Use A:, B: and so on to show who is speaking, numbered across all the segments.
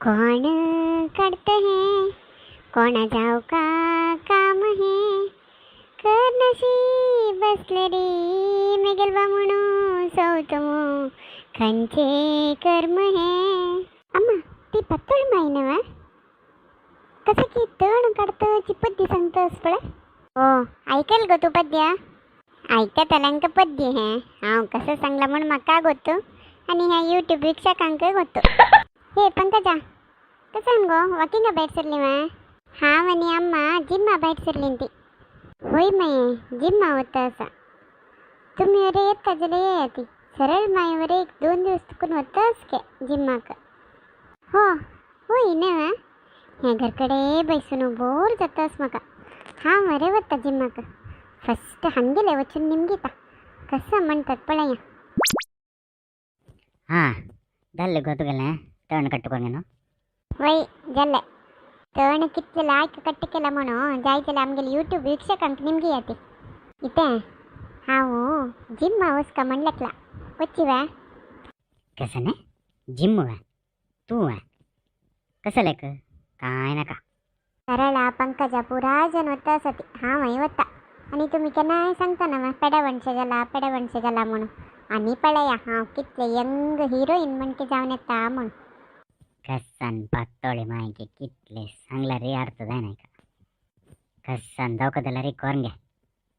A: कौन करते हैं कोणा जाव का काम है करनशी बसले रे मेगलबा म्हणू सौतमो खंचे कर्म है अम्मा ती पत्तळ माहिनवा कसं की तण काढतं चिपद्दी सांगतस पळे हो ऐकेल ग तू पद्य ऐकत अलंक पद्य हे हांव कसं सांगला म्हणून म्हाका गोतो आणि ह्या यूट्यूब वीक्षकांक गोतो हे पंकजा कसं गो वॉकिंग बैठ सरली मा हांव आणि अम्मा जिम्मा बैठ सरली ती होय माये जिम्मा होता असा तुम्ही अरे येता जाल्यार येयाती सरळ मायवर 1-2 दिवस तुकून वतास के जिम्माक हो होय ना ह्या घरकडे बैसून बोर जातास म्हाका हांव मरे वता जिम्माक फस्ट हंगेले वचून निमगीता कसं म्हणतात पळया
B: हां जाल्ले गो तुगेलें तण कट्टुकोन न्हू
A: वय जाल्ले तण कितले लायक कट्ट केला म्हणून जाय जाल्यार आमगेले यूट्यूब वीक्षकांक निमगी येती इतें हांव जिम्मा वचका म्हणलेकला वच्ची वा
B: कसं ने जिम वा तू वा कसं लेक काय नाका
A: सरळा पंकजा पुरा जण वता सती हांवय वता आणि तुम्ही केन्नाय सांगता ना पेड्या वणशे जाला म्हणून आनी पळया हांव कितले यंग हिरोईन म्हणके जावन येता म्हूण
B: कसान पातोळे मायके कितले सांगला रे अर्थ जाय नाय का कसान जावका जाल्यार रे कोरंगे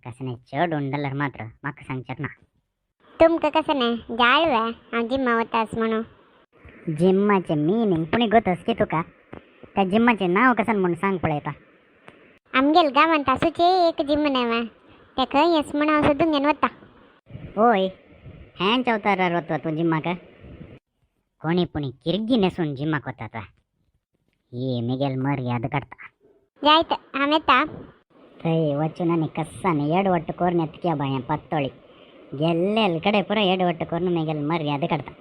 B: कसने चड उंडल्यार मात्र म्हाका सांगचेत ना
A: तुमकां कसं नाही जाळवा हांव जिम्मा वतास म्हणून
B: जिम्माचे मिनींग पुणी गोतस की तुका त्या जिम्माचें नांव कसन म्हूण सांग पळयता
A: आमगेल गांवांत आसूचे एक जिम नेवा तेका येस म्हूण हांव सोदून घेवन वता
B: ओय हेंच अवतारार वता तूं जिम्माक कोणी पुणी किरगी नेसून जिम्माक वतात वा ही मिगेल मर्याद काडटा
A: जायत हांव येता
B: थंय वचून आनी कस्सान एडवट्ट करून येतक्या बाया पातोळी गेल्लेल कडे पुरो एडवट्ट करून मिगेल मर्याद काडटा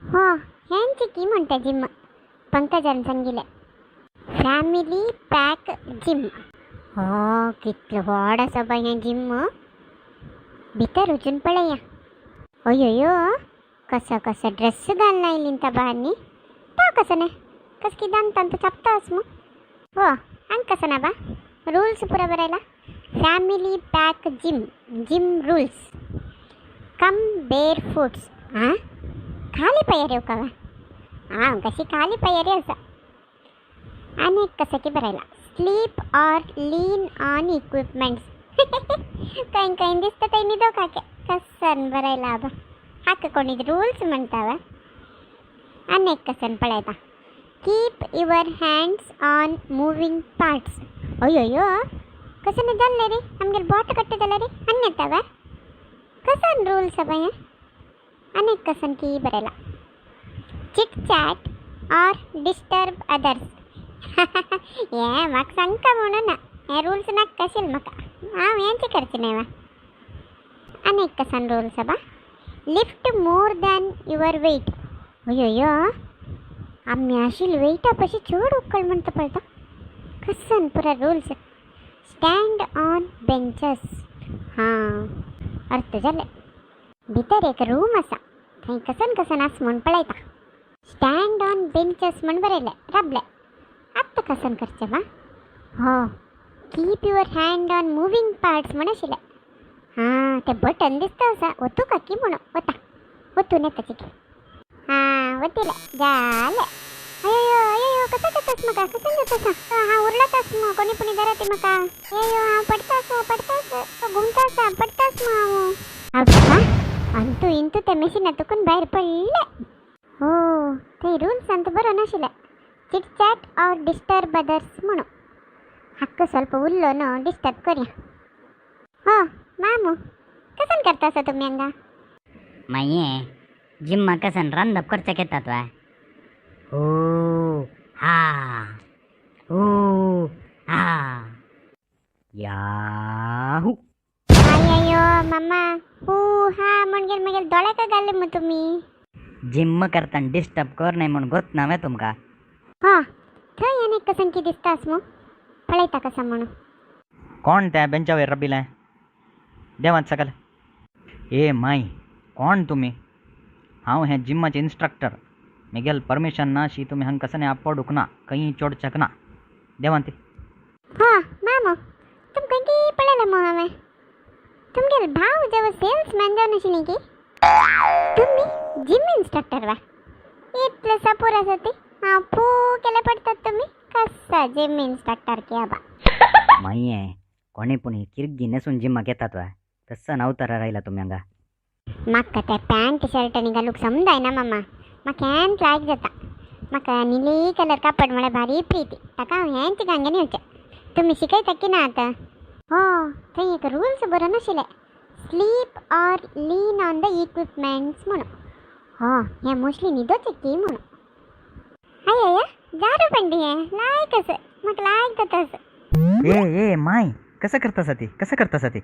A: हो हेंची की म्हणटा जिम पंकजान सांगिल्लें फॅमिली पॅक जिम हो कितलो व्हड आसा बाय हें जिम भितर वचून पळया अयो कसो ड्रेस घालून आयली त्या बायांनी तो कसं नाही कस की दांतान तू चापतास मग हो हांग कसं ना बा रूल्स पुरा बरयला फॅमिली पॅक जिम रूल्स कम बेर फुट्स हां खाली पायरी येवका वा हां कशी खाली पायरी आसा आनी कसं की बरयला sleep or lean on equipments काही दिसतं काही न्हिदो काके कसन बरयला बा हाका कोणी रूल्स म्हणटा वा आनी कसन पळयता keep your hands on moving parts अयो कसन जाल्ले रे आमगेर बोट कट्ट जाल्या रे आनी येता वा कसन रूल्स बाय आनी कसन की बरयला chit chat or disturb others हे म्हाका सांगता म्हणून ना हे रूल्स नाका कशेल म्हाका हांव हेंचे करचें न्हय वा आनी कसन रूल्स बा lift more than your weight अयो आमी आशिल्लो वेटा पशी चड उखळ म्हणटा पळता कसन पुरा रूल्स स्टँड ऑन बेंचस हां अर्थ जाले भितर एक रूम आसा थंय कसन आस म्हूण पळयता स्टँड ऑन बेंचस म्हूण बरयलें राबलें आत्तां कसन करचें वा हो keep your hand on moving parts म्हूण आशिल्लें हां तें बटन दिसता आसा वतू का की म्हणून वता वतून येता चिकी हां वतिलें जालें अयो कसं जातास म्हाका कसं जातास हां उरलातास मग कोणी पुणी घरात म्हाका अयो हांव पडतास घुमतास पडतास मग हांव आनी तूं इंतू त्या मेशिनातून भायर पडले हो थंय रूल्स अंत बरो नाशिल्ले chit chat or disturb others म्हणून हक्क ಸ್ವಲ್ಪ उरलो न्हू डिस्टर्ब करया हो मामू कसन करता आसा तुमी हांगा
B: माये जिम्मा कसन रांदप करचें येतात वा याहू
A: अय्यो मम्मा हा म्हणगेल मगेल दोळ्याक घाले मग तुमी
B: जिम करतना डिस्टर्ब कर नाही म्हणून गोत ना तुमका
A: हा थंय आनी कसन की दिसतास मग पळयता कसा म्हणून
C: कोण त्या बेंचा वयर रबिलें देवात सकल ए माय कोण तुमी हांव हे जिम्माचे इन्स्ट्रक्टर मिगेल परमिशन ना शी तुम्ही हंग कसं नाही आपा डुकना कहीं चोड चकना देवांती
A: हो मामो तुम कहीं पळाला मग हमें तुमगे भाव जेव्हा सेल्समॅन जाऊ नशी की तुम्ही जिम इन्स्ट्रक्टर वा इतलं सपोरासाठी हा फू केले पडतात तुम्ही कसा जिम इन्स्ट्रक्टर क्या बा
B: माई आहे कोणी पुणी किरगी नेसून जिम्मा घेतात वा तसं नव्हतं राहिला तुम्ही अंगा
A: म्हाका त्या पॅन्ट शर्ट घालूक समजाय ना मामा म्हाका हेंच लायक जाता म्हाका निली कलर कापड म्हळ्यार भारी प्रीती ताका हांव हेंच घांगे येवचें तुमी शिकयता की ना आतां हो थंय एक रुल्स बरो नाशिल्ले sleep or lean on the equipments म्हणून हो हें मोस्टली न्हिदोचें की म्हणून अय्या जारू बंडी हें लायक असं म्हाका लायक जाता असं
C: ए माय कसं करता ती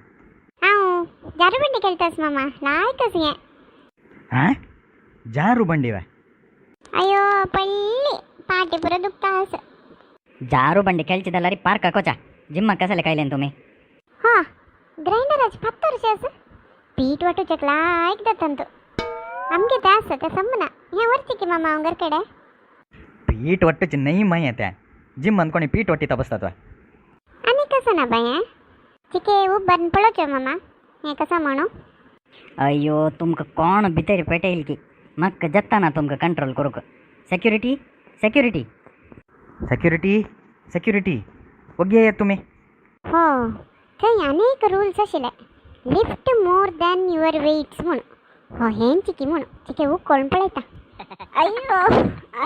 A: हांव जारू बंडी खेळटास मामा लायक असं हें
C: हां जारू बंडी वा
A: अयो पडली पाटी पुरो दुखता असं
B: जारू बंडी खेळचिदಲ್ಲ ರೀ ಪಾರ್ಕ್ ಹಾಕೋಚಾ ಜಿಮ್ ಕಸಲೆ ಕಾಯ್ಲೇನು तुम्ही
A: हा ग्राइंडराचे 7 वर्ष असं पीठ वाटूचेक लायक जातंतू आमगे ते आसा ते संबना हे वरची की मामा अंगरकडे
C: पीठ वाटची नाही माय त्या जिम अंद्कोणी पीठ वाटी बसतात वा
A: आणि कसं ना बाय चिके उಬ್ಬನ್ पळोचो मामा हे कसं म्हणू
B: ಅಯ್ಯೋ तुमक कोण भितर पेटईल की मग जत्ताना तुमक कंट्रोल करूक सेक्युरिटी सेक्युरिटी
C: सेक्युरिटी ओगे तुम्ही
A: हो थंय अनेक रुल्स आशिल्ले lift more than your weights म्हणून हो हेंची की म्हणून चिके उकोळून पळयता अय्यो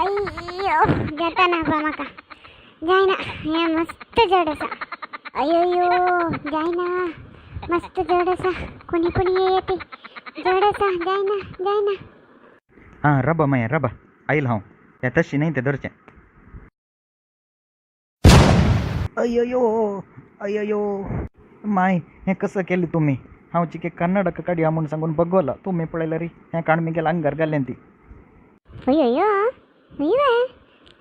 A: अय्यो जाता ना बा म्हाका जायना हे मस्त जड आसा अय्यो जायना मस्त जड आसा कोणी येते जड आसा जायना
C: हां रबा माय रबा आईल हांव त्या तशी नाही ते धरचें अय्यो माय हें कसं केलें तुम्ही हांव चिके कर्नाटक काडया म्हूण सांगून बगवला तुम्ही पळयला री हें काण मी गेला अंगार घालें ती
A: अय्यो अय्यो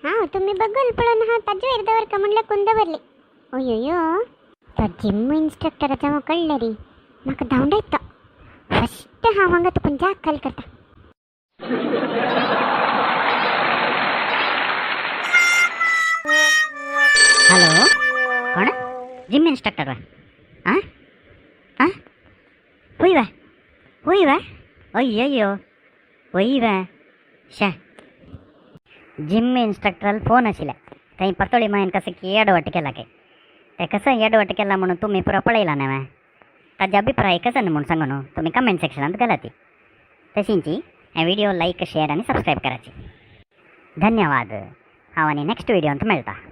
A: हांव तुमी बगल पळोवन हांव ताजे वयर दवरका म्हणल्यार कोण दवरली अय्यो तो जिम इन्स्ट्रक्टराचा म्हाका कळ्ळें रे म्हाका धांवडा येता फस्ट हांव हांगा तुका जाग खाली करता
B: हॅलो कोण जिम इन्स्ट्रक्टर वा हां हां हुई वा अय्यो हुई वा शा जिम इन्स्ट्रक्टराल फोन आशिल्ले थंय पतोळी मायन कसं की एडवट केला काय ते कसं एडवट केला म्हणून तुम्ही पुरो पळयला न्हय ताजे अभिप्राय कसं न्हय म्हूण सांगू न्हू तुम्ही कमेंट सेक्शनांत घाला ती तशींची हे व्हिडिओ लाईक शेअर आणि सबस्क्राईब करायची धन्यवाद हांव आनी नेक्स्ट व्हिडिओंत मेळटा